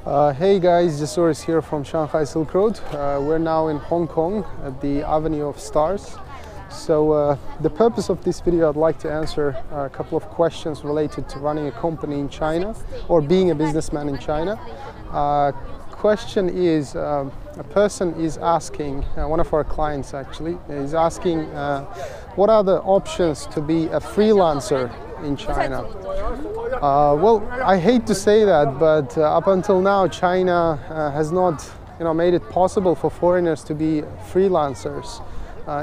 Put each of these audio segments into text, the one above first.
Hey guys, Jasur is here from Shanghai Silk Road. We're now in Hong Kong at the Avenue of Stars. So the purpose of this video, I'd like to answer a couple of questions related to running a company in China or being a businessman in China. Question is, a person is asking, one of our clients actually, is asking what are the options to be a freelancer in China? Well, I hate to say that, but up until now, China has not, made it possible for foreigners to be freelancers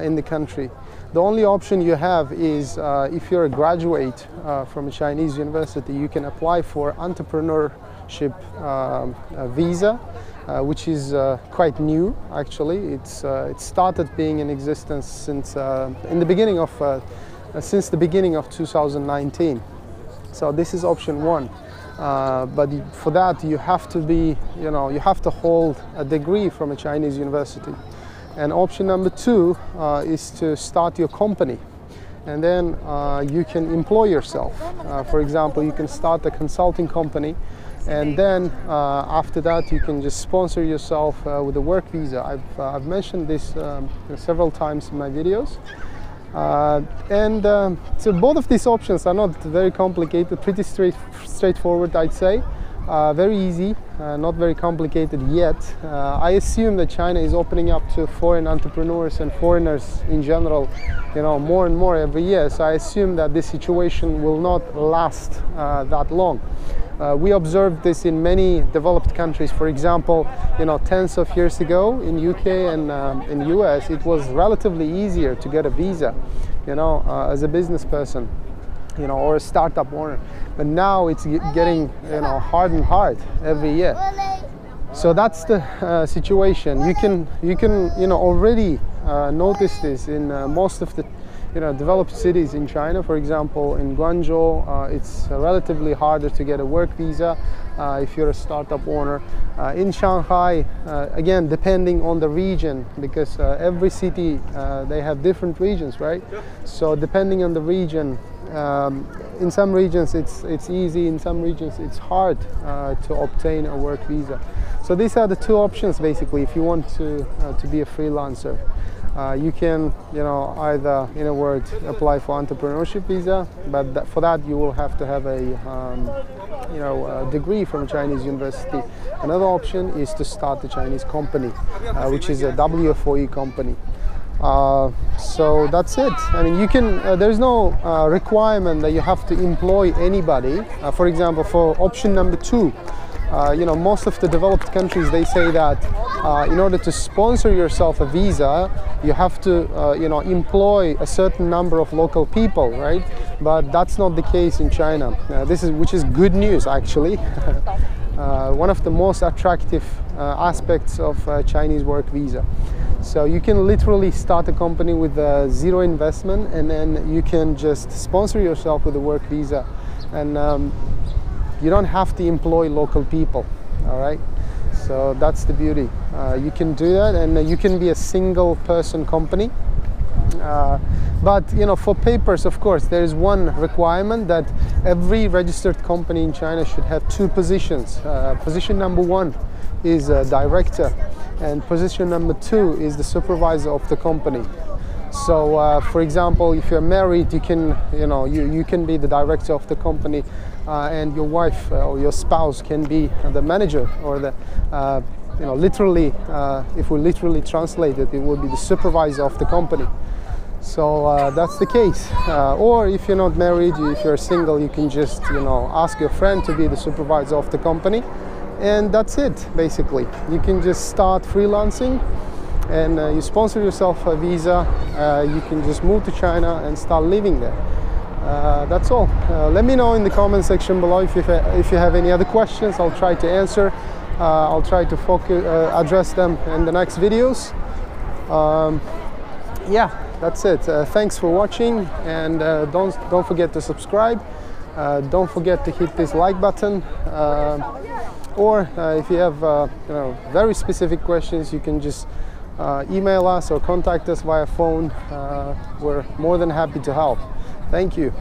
in the country. The only option you have is if you're a graduate from a Chinese university, you can apply for entrepreneurship visa, which is quite new. Actually, it started being in existence since the beginning of 2019. So this is option one, but for that you have to be, you have to hold a degree from a Chinese university. And option number two is to start your company, and then you can employ yourself. For example, you can start a consulting company, and then after that you can just sponsor yourself with a work visa. I've mentioned this several times in my videos. So both of these options are not very complicated, pretty straightforward, I'd say. Very easy, not very complicated yet. I assume that China is opening up to foreign entrepreneurs and foreigners in general, more and more every year. So I assume that this situation will not last that long. We observed this in many developed countries. For example, tens of years ago in UK and in US, it was relatively easier to get a visa, as a business person, or a startup owner. But now it's getting, hard and hard every year. So that's the situation. You can, already notice this in most of the developed cities in China. For example, in Guangzhou, it's relatively harder to get a work visa if you're a startup owner. In Shanghai, again, depending on the region, because every city, they have different regions, right? So depending on the region, in some regions it's easy, in some regions it's hard to obtain a work visa. So these are the two options basically if you want to be a freelancer. You can, either, in a word, apply for entrepreneurship visa, but for that you will have to have a degree from a Chinese university. Another option is to start a Chinese company, which is a WFOE company. So that's it. I mean, there's no requirement that you have to employ anybody. For example, for option number two, most of the developed countries, they say that in order to sponsor yourself a visa, you have to, employ a certain number of local people, right? But that's not the case in China. Which is good news, actually. One of the most attractive aspects of Chinese work visa. So you can literally start a company with zero investment, and then you can just sponsor yourself with a work visa, and you don't have to employ local people. All right, so that's the beauty. You can do that, and you can be a single person company. But for papers, of course, there is one requirement that every registered company in China should have two positions. Position number one is a director, and position number two is the supervisor of the company. So, for example, if you're married, you can, you can be the director of the company, and your wife or your spouse can be the manager, or the, literally, if we literally translate it, it would be the supervisor of the company. So that's the case. Or if you're not married, if you're single, you can just, ask your friend to be the supervisor of the company. And that's it, basically. You can just start freelancing, and you sponsor yourself a visa. You can just move to China and start living there. That's all. Let me know in the comment section below if you have any other questions. I'll try to answer. I'll try to address them in the next videos. Yeah, that's it. Thanks for watching, and don't forget to subscribe. Don't forget to hit this like button. Or if you have very specific questions, you can just email us or contact us via phone. We're more than happy to help. Thank you.